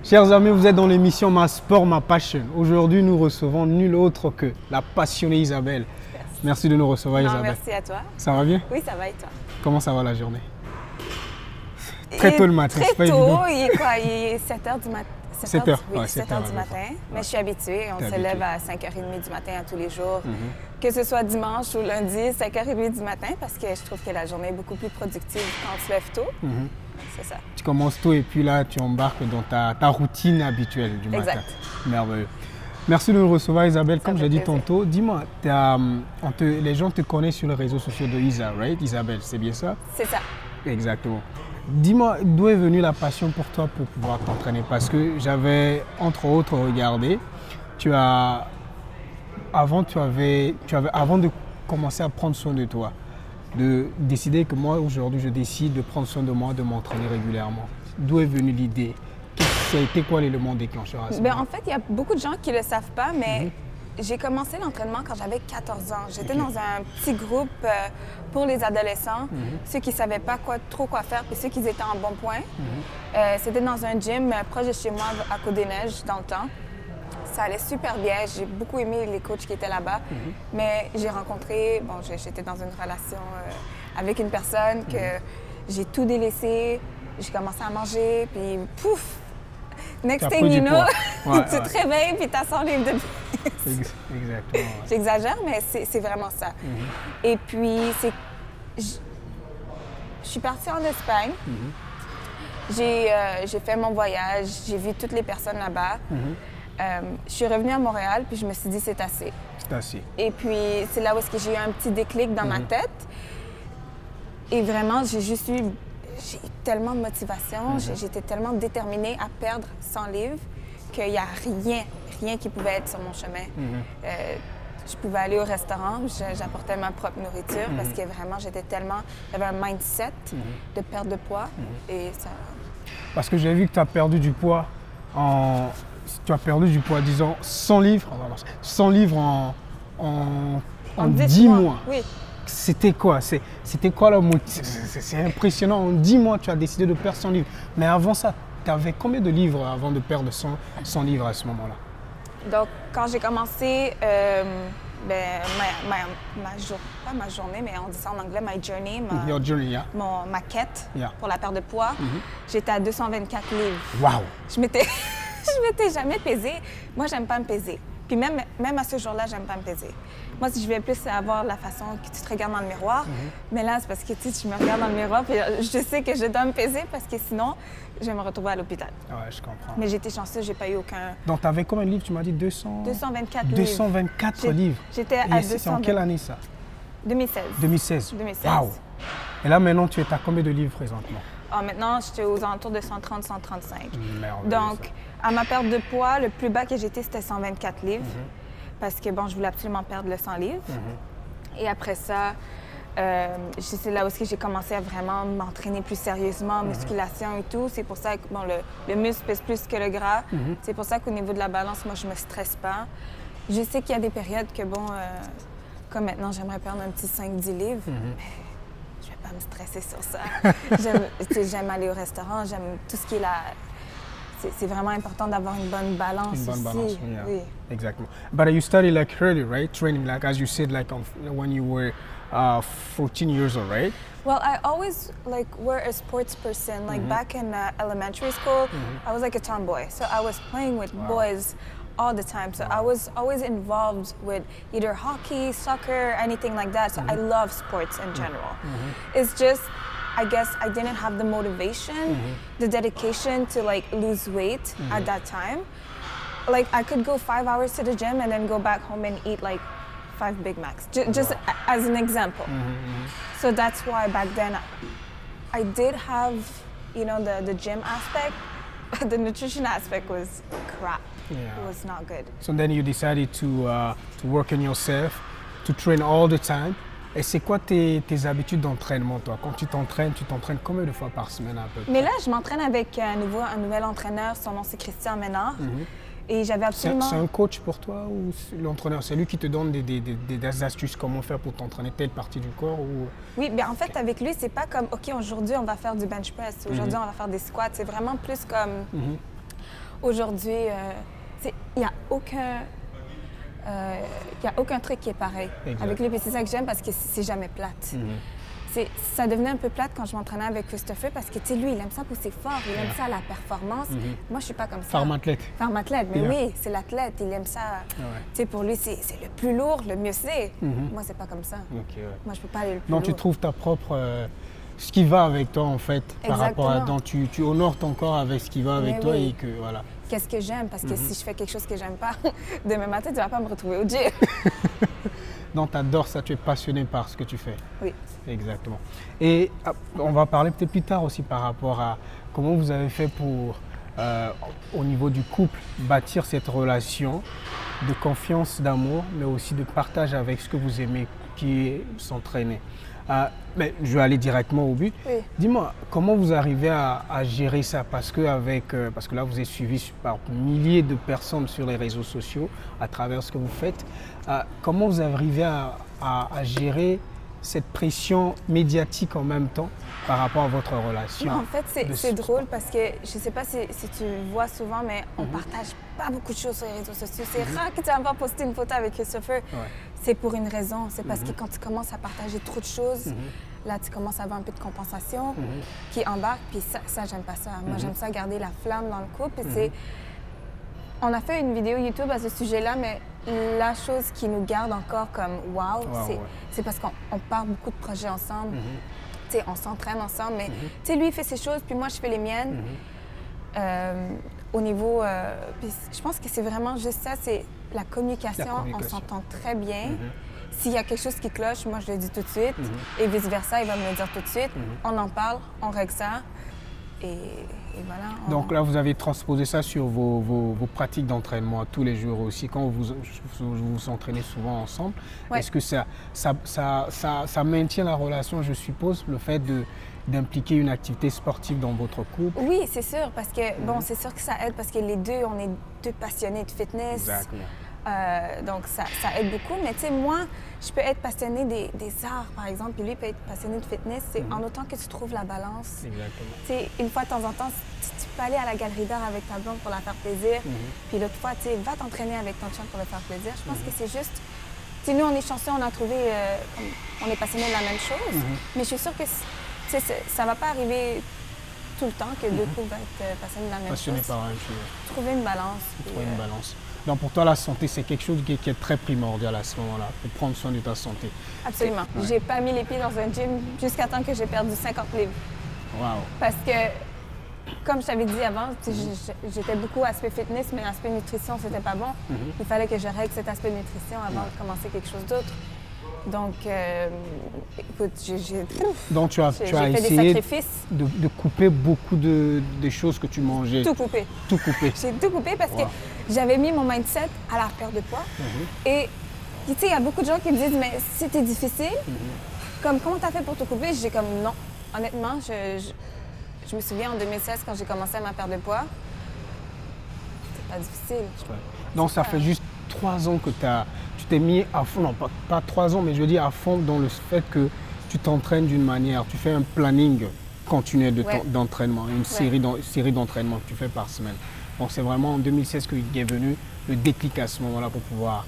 Chers amis, vous êtes dans l'émission Ma Sport, Ma Passion. Aujourd'hui, nous recevons nul autre que la passionnée Isabelle. Merci de nous recevoir, Isabelle. Merci à toi. Ça va bien? Oui, ça va et toi? Comment ça va la journée? Très tôt le matin, c'est pas évident. Très tôt, il est quoi? Il est 7 h du matin. 7 h, oui, ouais, 7 h du matin. Ouais. Mais je suis habituée. On se lève à 5h30 du matin à tous les jours. Que ce soit dimanche ou lundi, 5h30 du matin, parce que je trouve que la journée est beaucoup plus productive quand tu te lèves tôt. C'est ça. Tu commences tôt et puis là, tu embarques dans ta routine habituelle du matin. Exact. Merveilleux. Merci de nous recevoir, Isabelle. Comme j'ai dit tantôt, dis-moi, les gens te connaissent sur les réseaux sociaux de Isa, right? Isabelle, c'est bien ça? C'est ça. Exactement. Dis-moi, d'où est venue la passion pour toi pour pouvoir t'entraîner? Parce que j'avais, entre autres, regardé, avant de commencer à prendre soin de toi, de décider que moi, aujourd'hui, je décide de prendre soin de moi, de m'entraîner régulièrement. D'où est venue l'idée? Ça a été quoi l'élément déclencheur à ce moment? En fait, il y a beaucoup de gens qui ne le savent pas, mais j'ai commencé l'entraînement quand j'avais 14 ans. J'étais dans un petit groupe pour les adolescents, ceux qui ne savaient pas trop quoi faire, puis ceux qui étaient en bon point. C'était dans un gym proche de chez moi, à Côte-des-Neiges, dans le temps. Ça allait super bien. J'ai beaucoup aimé les coachs qui étaient là-bas. Mais j'ai rencontré, j'étais dans une relation avec une personne que j'ai tout délaissé. J'ai commencé à manger, puis pouf! Next thing you know, tu te réveilles puis tu as 100 livres de plus. Exactement. Ouais. J'exagère, mais c'est vraiment ça. Et puis, je suis partie en Espagne. J'ai fait mon voyage, j'ai vu toutes les personnes là-bas. Je suis revenue à Montréal puis je me suis dit c'est assez. C'est assez. Et puis, c'est là où j'ai eu un petit déclic dans ma tête. Et vraiment, j'ai tellement de motivation, j'étais tellement déterminée à perdre 100 livres qu'il n'y a rien qui pouvait être sur mon chemin. Je pouvais aller au restaurant, j'apportais ma propre nourriture parce que vraiment, j'avais un mindset de perte de poids. Et ça... Parce que j'ai vu que tu as perdu du poids disons, 100 livres en 10 mois. Oui. C'était quoi? C'était quoi le motif? C'est impressionnant. En 10 mois, tu as décidé de perdre 100 livres. Mais avant ça, tu avais combien de livres avant de perdre 100 livres à ce moment-là? Donc, quand j'ai commencé, pas ma journée, mais on dit ça en anglais, my journey, Your journey, yeah. ma quête pour la perte de poids, j'étais à 224 livres. Wow! Je m'étais jamais pesée. Moi, j'aime pas me peser. Puis même à ce jour-là, j'aime pas me peser. Moi, si je vais plus avoir la façon que tu te regardes dans le miroir, mais là, c'est parce que tu me regardes dans le miroir, puis je sais que je dois me peser parce que sinon, je vais me retrouver à l'hôpital. Ouais, je comprends. Mais j'étais chanceuse, j'ai pas eu aucun... Donc, tu avais combien de livres? Tu m'as dit 224 livres. 224 livres. J'étais à 220. C'est en quelle année ça? 2016. 2016. 2016. Wow! Et là, maintenant, tu es à combien de livres présentement? Maintenant, j'étais aux alentours de 130, 135. Merveilleux, donc, ça. à ma perte de poids, le plus bas que j'étais, c'était 124 livres. Parce que, je voulais absolument perdre le 100 livres. Et après ça, c'est là où j'ai commencé à vraiment m'entraîner plus sérieusement, musculation et tout. C'est pour ça que le muscle pèse plus que le gras. C'est pour ça qu'au niveau de la balance, moi, je me stresse pas. Je sais qu'il y a des périodes que, comme maintenant, j'aimerais perdre un petit 5-10 livres. Mais je vais pas me stresser sur ça. J'aime aller au restaurant, j'aime tout ce qui est là. C'est vraiment important d'avoir une bonne balance Une bonne aussi. balance, yeah. Oui. Exactly. But you started like early, right? Training, like as you said, like when you were 14 years old, right? Well, I always were a sports person. Like back in elementary school, I was like a tomboy. So I was playing with boys all the time. So I was always involved with either hockey, soccer, anything like that. So I love sports in general. It's just, I guess I didn't have the motivation, the dedication to lose weight at that time. I could go 5 hours to the gym and then go back home and eat 5 Big Macs, just as an example. So that's why back then I did have, the gym aspect, but the nutrition aspect was crap. Yeah. It was not good. So then you decided to work on yourself, to train all the time. Et c'est quoi tes habitudes d'entraînement, toi? Quand tu t'entraînes combien de fois par semaine à peu près? Mais là, je m'entraîne avec un nouvel entraîneur. Son nom, c'est Christian Ménard. Et j'avais absolument... C'est un coach pour toi ou l'entraîneur? C'est lui qui te donne des astuces, comment faire pour t'entraîner telle partie du corps ou... Oui, bien en fait, avec lui, c'est pas comme, OK, aujourd'hui, on va faire du bench press. Aujourd'hui, on va faire des squats. C'est vraiment plus comme... aujourd'hui, il n'y a aucun truc qui est pareil Exact. avec lui. Puis c'est ça que j'aime parce que c'est jamais plate. Ça devenait un peu plate quand je m'entraînais avec Christopher parce que, tu sais, lui, il aime ça pousser fort, il aime ça la performance. Moi, je suis pas comme ça. Farm athlète. Farm athlète, mais Yeah. oui, c'est l'athlète, il aime ça. Tu sais, pour lui, c'est le plus lourd, le mieux c'est. Moi, c'est pas comme ça. Ok, ouais. Moi, je peux pas aller le plus Donc tu lourd. trouves ta propre... ce qui va avec toi en fait, par rapport à... Exactement. Donc tu honores ton corps avec ce qui va avec Mais toi oui. et que voilà. Qu'est-ce que j'aime? Parce que si je fais quelque chose que j'aime pas, demain matin, tu vas pas me retrouver au gym. Donc tu adores ça, tu es passionné par ce que tu fais. Oui. Exactement. Et on va parler peut-être plus tard aussi par rapport à comment vous avez fait pour, au niveau du couple, bâtir cette relation de confiance, d'amour, mais aussi de partage avec ce que vous aimez, qui est s'entraîner. Mais je vais aller directement au but. Oui. Dis-moi, comment vous arrivez à gérer ça? Parce que là, vous êtes suivi par milliers de personnes sur les réseaux sociaux à travers ce que vous faites. Comment vous arrivez à gérer cette pression médiatique en même temps par rapport à votre relation? En fait, de c'est sport? drôle parce que je sais pas si tu vois souvent, mais on partage pas beaucoup de choses sur les réseaux sociaux. C'est rare que tu vas pas poster une photo avec Christopher. Ouais. C'est pour une raison. C'est parce que quand tu commences à partager trop de choses, là, tu commences à avoir un peu de compensation qui embarque. Puis ça j'aime pas ça. Moi, j'aime ça garder la flamme dans le couple. Et on a fait une vidéo YouTube à ce sujet-là, mais la chose qui nous garde encore comme wow, c'est parce qu'on part beaucoup de projets ensemble. Tu sais, on s'entraîne ensemble, mais tu sais, lui, il fait ses choses, puis moi, je fais les miennes. Au niveau... puis je pense que c'est vraiment juste ça, c'est la communication. On s'entend très bien. S'il y a quelque chose qui cloche, moi, je le dis tout de suite. Et vice-versa, il va me le dire tout de suite. On en parle, on règle ça. Et voilà. Donc là, vous avez transposé ça sur vos pratiques d'entraînement tous les jours aussi, quand vous vous entraînez souvent ensemble. Ouais. Est-ce que ça maintient la relation, je suppose, le fait d'impliquer une activité sportive dans votre couple? Oui, c'est sûr, parce que, bon, c'est sûr que ça aide parce que les deux, on est deux passionnés de fitness. Exactement. Donc, ça aide beaucoup. Mais tu sais, moi, je peux être passionnée des arts, par exemple, puis lui peut être passionné de fitness. C'est en autant que tu trouves la balance. Exactement. Tu sais, une fois de temps en temps, tu peux aller à la galerie d'art avec ta blonde pour la faire plaisir. Puis l'autre fois, tu sais, va t'entraîner avec ton chum pour le faire plaisir. Je pense que c'est juste... Tu sais, nous, on est chanceux, on a trouvé... on est passionné de la même chose. Mais je suis sûre que ça va pas arriver tout le temps que deux couples vont être passionnés de la même Passionné chose. par la même chose. Trouver une balance. Trouver une balance. Donc pour toi, la santé, c'est quelque chose qui est très primordial à ce moment-là, pour prendre soin de ta santé. Absolument. Ouais. J'ai pas mis les pieds dans un gym jusqu'à temps que j'ai perdu 50 livres. Wow. Parce que, comme je t'avais dit avant, j'étais beaucoup aspect fitness, mais l'aspect nutrition, c'était pas bon. Il fallait que je règle cet aspect nutrition avant de commencer quelque chose d'autre. Donc, écoute, Donc tu as fait essayé des sacrifices. de couper beaucoup de choses que tu mangeais. Tout coupé. Tout coupé. J'ai tout coupé parce que j'avais mis mon mindset à la perte de poids. Et tu sais, il y a beaucoup de gens qui me disent, mais c'était difficile. Comme, comment t'as fait pour te couper? J'ai comme, non. Honnêtement, je me souviens en 2016, quand j'ai commencé à ma perte de poids, c'était pas difficile. Donc ça fait juste 3 ans que tu t'es mis à fond, non pas 3 ans, mais je veux dire à fond dans le fait que tu t'entraînes d'une manière, tu fais un planning continu d'entraînement, une série d'entraînements que tu fais par semaine. Donc c'est vraiment en 2016 qu'il est venu le déclic à ce moment-là pour pouvoir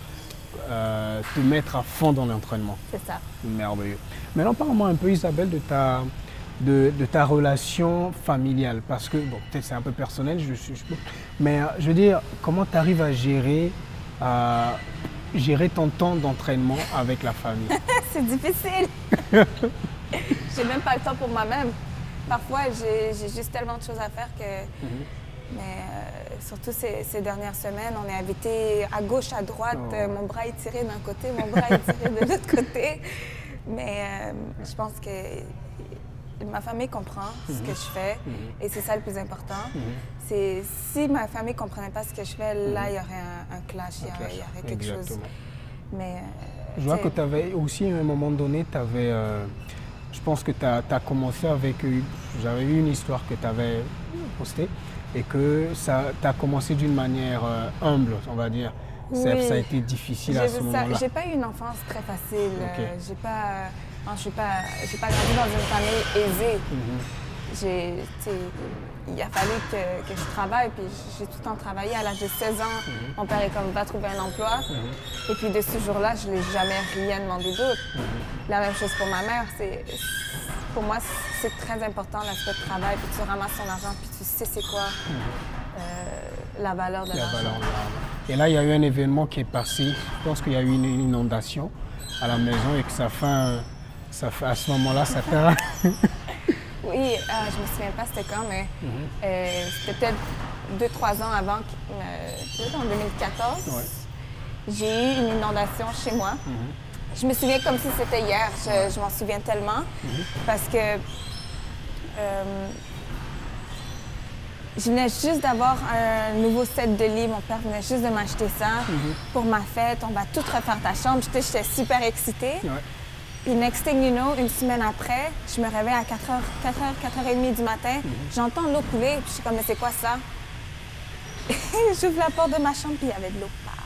te mettre à fond dans l'entraînement. C'est ça. Merveilleux. Maintenant, parle-moi un peu, Isabelle, de ta relation familiale, parce que, bon, peut-être c'est un peu personnel, mais je veux dire, comment tu arrives à gérer ton temps d'entraînement avec la famille? C'est difficile. J'ai même pas le temps pour moi-même. Parfois, j'ai juste tellement de choses à faire que... Mais surtout ces dernières semaines, on est invité à gauche, à droite. Mon bras est tiré d'un côté, mon bras est tiré de l'autre côté. Mais je pense que ma famille comprend ce que je fais et c'est ça le plus important. Si ma famille ne comprenait pas ce que je fais, là, il y aurait un clash, il y aurait quelque chose. Mais, je vois que tu avais aussi, à un moment donné, je pense que tu as commencé avec... J'avais vu une histoire que tu avais postée et que tu as commencé d'une manière humble, on va dire. Oui. Ça a été difficile à ce moment-là. J'ai pas eu une enfance très facile. J'ai pas grandi dans une famille aisée. il a fallu que je travaille, puis j'ai tout le temps travaillé. À l'âge de 16 ans, mon père est comme, va trouver un emploi. Et puis de ce jour-là, je ne l'ai jamais rien demandé d'autre. La même chose pour ma mère. Pour moi, c'est très important l'aspect de travail, puis tu ramasses ton argent, puis tu sais c'est quoi la valeur de l'argent. Et là, il y a eu un événement qui est passé. Je pense qu'il y a eu une inondation à la maison et que ça fait à ce moment-là, ça fait... Oui, je me souviens pas c'était quand, mais c'était peut-être 2-3 ans avant, peut-être en 2014. Ouais. J'ai eu une inondation chez moi. Je me souviens comme si c'était hier. Je m'en souviens tellement parce que je venais juste d'avoir un nouveau set de lit. Mon père venait juste de m'acheter ça pour ma fête. On va tout refaire ta chambre. J'étais super excitée. Ouais. Puis next thing you know, une semaine après, je me réveille à 4h30 du matin. J'entends l'eau couler. Puis je suis comme, mais c'est quoi ça? J'ouvre la porte de ma chambre, puis il y avait de l'eau partout.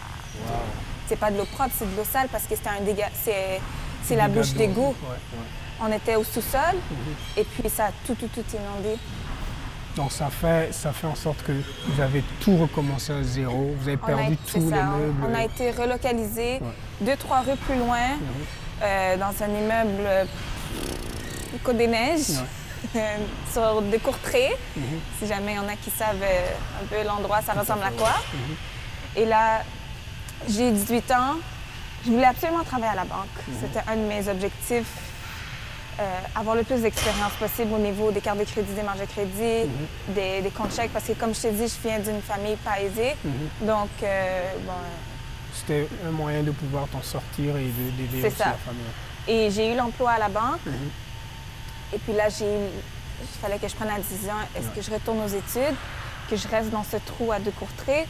Wow. C'est pas de l'eau propre, c'est de l'eau sale parce que c'était un dégât. C'est la bouche d'égout. On était au sous-sol et puis ça a tout inondé. Donc ça fait en sorte que vous avez tout recommencé à zéro, vous avez perdu tous les meubles. On a été relocalisés 2-3 rues plus loin dans un immeuble Côte des Neiges, sur des Courtrai. Si jamais il y en a qui savent un peu l'endroit, ça ressemble à quoi. Et là, j'ai 18 ans, je voulais absolument travailler à la banque. C'était un de mes objectifs. Avoir le plus d'expérience possible au niveau des cartes de crédit, des marges de crédit, des comptes chèques, parce que comme je t'ai dit, je viens d'une famille pas aisée. Donc, c'était un moyen de pouvoir t'en sortir et d'aider aussi la famille. Et j'ai eu l'emploi à la banque. Et puis là, il fallait que je prenne la décision, est-ce que je retourne aux études, que je reste dans ce trou à 2 Courtrai,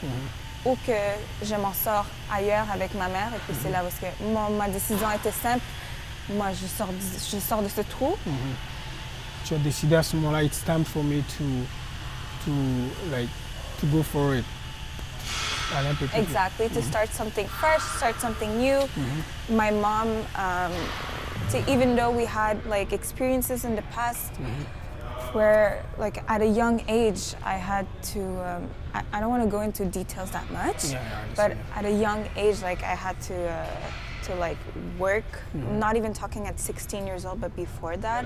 ou que je m'en sors ailleurs avec ma mère. Et puis c'est là où ma décision était simple. Moi, je sors de ce trou. Tu as décidé à ce moment-là, it's time for me to go for it. Exactly, to start something fresh, start something new. My mom, even though we had like experiences in the past where like at a young age I had to, I don't want to go into details that much, but at a young age like I had to like work, not even talking at 16 years old, but before that.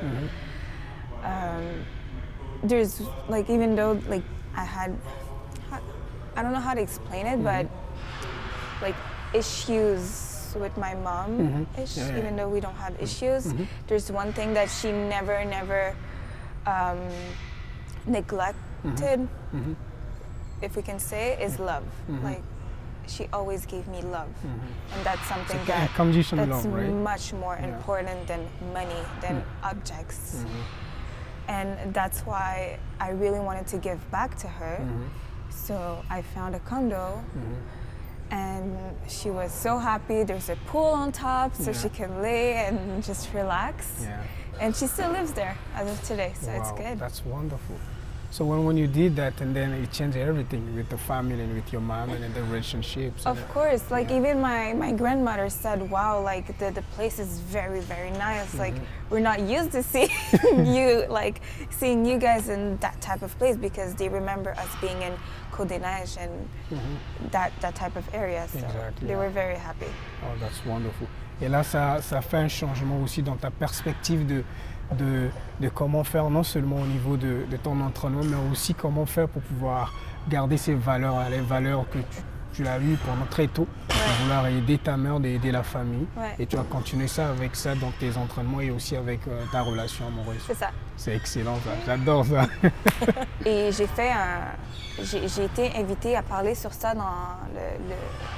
There's like, even though like I don't know how to explain it, but like issues with my mom, even though we don't have issues, there's one thing that she never neglected, if we can say, is love. Like, she always gave me love, and that's something that's much more important than money, than objects. And that's why I really wanted to give back to her. So I found a condo, and she was so happy. There's a pool on top, so she can lay and just relax. And she still lives there as of today, so it's good. That's wonderful. So when you did that, and then it changed everything with the family and with your mom and the relationships. Of course, like even my grandmother said, wow, like the place is very, very nice. Like we're not used to seeing seeing you guys in that type of place, because they remember us being in Côte des Neiges and that type of area. So they were very happy. Oh, that's wonderful. Et là, ça fait un changement aussi dans ta perspective de comment faire, non seulement au niveau de ton entraînement, mais aussi comment faire pour pouvoir garder ces valeurs, les valeurs que tu as eues pendant très tôt, de vouloir aider ta mère, d'aider la famille. Et tu as continué ça avec ça dans tes entraînements et aussi avec ta relation amoureuse. C'est ça. C'est excellent, ça. J'adore ça. Et j'ai été invitée à parler sur ça dans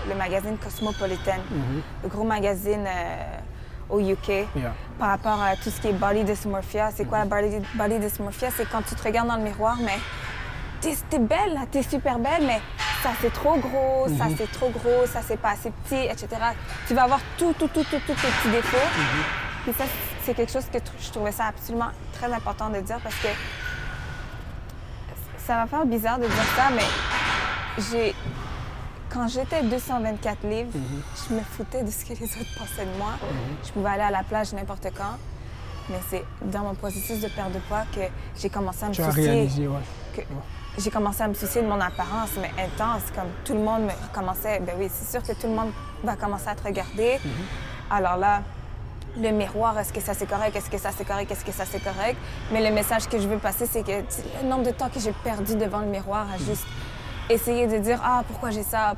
le magazine Cosmopolitan, le gros magazine au UK, par rapport à tout ce qui est body dysmorphia. C'est quoi la body dysmorphia? C'est quand tu te regardes dans le miroir, mais t'es belle, là, t'es super belle, mais ça c'est trop gros, ça c'est trop gros, ça c'est pas assez petit, etc. Tu vas avoir tous tes petits défauts. Et ça, c'est quelque chose que je trouvais ça absolument très important de dire, parce que ça va faire bizarre de dire ça, mais quand j'étais 224 livres, je me foutais de ce que les autres pensaient de moi. Je pouvais aller à la plage n'importe quand. mais c'est dans mon processus de perte de poids que j'ai commencé à me Tu as soucier. réalisé, ouais. J'ai commencé à me soucier de mon apparence, mais intense, comme tout le monde me commençait. Ben oui, c'est sûr que tout le monde va commencer à te regarder. Alors là, le miroir, est-ce que ça c'est correct, est-ce que ça c'est correct, est-ce que ça c'est correct? Mais le message que je veux passer, c'est que le nombre de temps que j'ai perdu devant le miroir à juste essayer de dire ah pourquoi j'ai ça,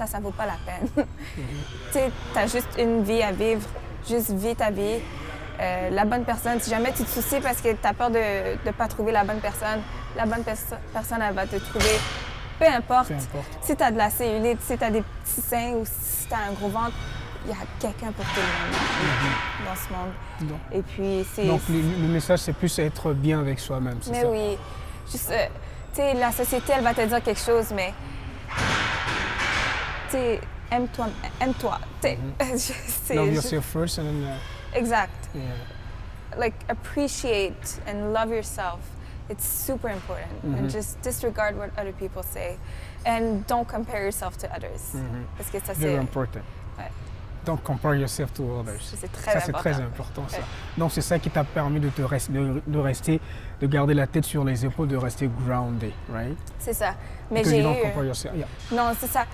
ça vaut pas la peine. Tu sais, t'as juste une vie à vivre, juste vis ta vie. La bonne personne, si jamais tu te soucies parce que tu as peur de ne pas trouver la bonne personne, personne elle va te trouver. Peu importe. Si tu as de la cellulite, si tu as des petits seins ou si tu as un gros ventre, il y a quelqu'un pour tout le monde dans ce monde. Donc, et puis c'est. Donc le message, c'est plus être bien avec soi-même, c'est mais ça? oui. Juste, tu sais, la société, elle va te dire quelque chose, mais. Tu sais, aime-toi. Love yourself first and then. Exact. Yeah. Like appreciate and love yourself. It's super important. And just disregard what other people say. And don't compare yourself to others. Parce que ça Very c'est. important. Ouais. Don't compare yourself to others. C'est très Ça, c'est important. très important, ça. Ouais. Donc, c'est ça qui t'a permis de garder la tête sur les épaules, de rester grounded, right? C'est ça. Mais Because j'ai you don't eu. compare yourself. Yeah. Non, c'est ça.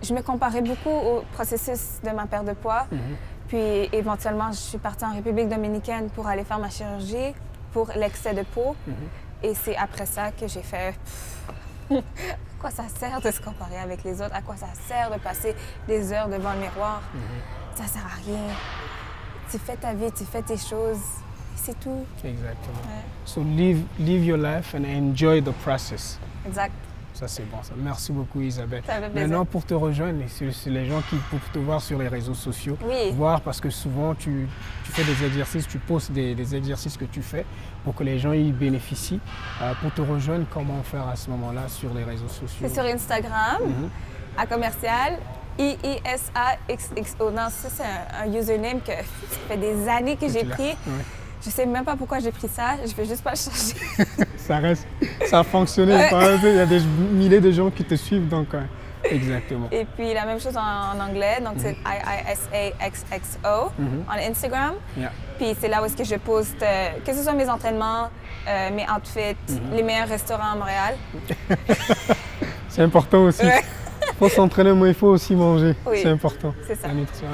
Je me comparais beaucoup au processus de ma perte de poids. Puis éventuellement, je suis partie en République dominicaine pour aller faire ma chirurgie pour l'excès de peau. Et c'est après ça que j'ai fait à quoi ça sert de se comparer avec les autres? À quoi ça sert de passer des heures devant le miroir? Ça sert à rien. Tu fais ta vie, tu fais tes choses. C'est tout. Exactement. Ouais. So live your life and enjoy the process. Exact. Ça, c'est bon. Ça. Merci beaucoup, Isabelle. Ça fait plaisir. Maintenant, pour te rejoindre, c'est les gens qui pour te voir sur les réseaux sociaux. Oui. Voir parce que souvent, tu fais des exercices, tu postes des exercices que tu fais pour que les gens y bénéficient. Pour te rejoindre, comment faire à ce moment-là sur les réseaux sociaux? C'est sur Instagram, à commercial, IISAXXO. Non, ça, c'est un username que ça fait des années que j'ai pris. Ouais. Je sais même pas pourquoi j'ai pris ça, je vais juste pas le changer. Ça reste, ça a fonctionné. Ouais. Il y a des milliers de gens qui te suivent, donc exactement. Et puis la même chose en anglais, donc c'est IISAXXO en Instagram. Yeah. Puis c'est là où est-ce que je poste, que ce soit mes entraînements, mes outfits, les meilleurs restaurants à Montréal. C'est important aussi. Ouais. Il faut s'entraîner, mais il faut aussi manger. Oui. C'est important. C'est ça. La nutrition,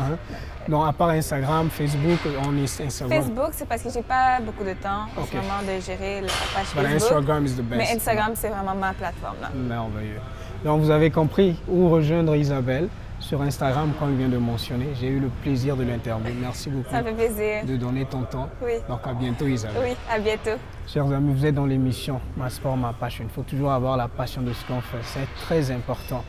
Donc, à part Instagram, Facebook, on est Instagram. Facebook, c'est parce que j'ai pas beaucoup de temps en Ok. ce moment de gérer la page But Facebook. Instagram is the best. Mais Instagram, c'est vraiment ma plateforme. Là. Merveilleux. Donc, vous avez compris où rejoindre Isabelle sur Instagram, comme elle vient de mentionner. J'ai eu le plaisir de l'interviewer. Merci beaucoup Ça me fait plaisir. de donner ton temps. Oui. Donc, à bientôt, Isabelle. Oui, à bientôt. Chers amis, vous êtes dans l'émission Ma Sport, Ma Passion. Il faut toujours avoir la passion de ce qu'on fait. C'est très important.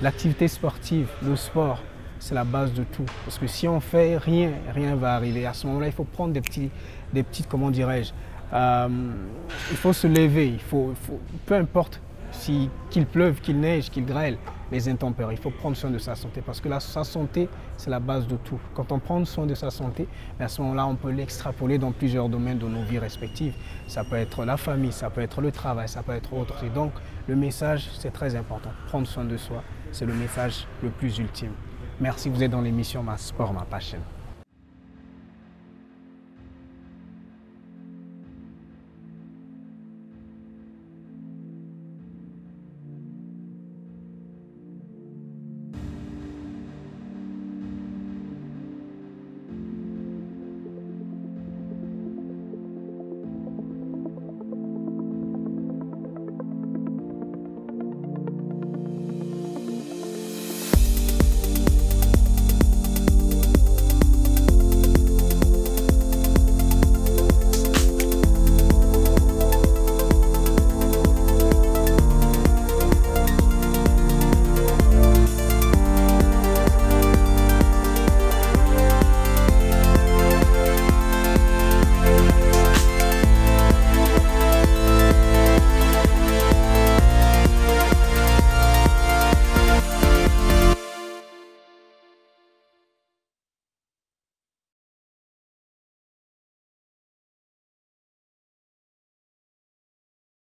L'activité sportive, le sport, c'est la base de tout. Parce que si on fait rien, rien va arriver. À ce moment-là, il faut prendre des petites, comment dirais-je, il faut se lever. Il faut peu importe qu'il pleuve, qu'il neige, qu'il grêle, les intempéries. Il faut prendre soin de sa santé parce que sa santé, c'est la base de tout. Quand on prend soin de sa santé, à ce moment-là, on peut l'extrapoler dans plusieurs domaines de nos vies respectives. Ça peut être la famille, ça peut être le travail, ça peut être autre. Et donc, le message, c'est très important. Prendre soin de soi, c'est le message le plus ultime. Merci, vous êtes dans l'émission Ma Sport, Ma Passion.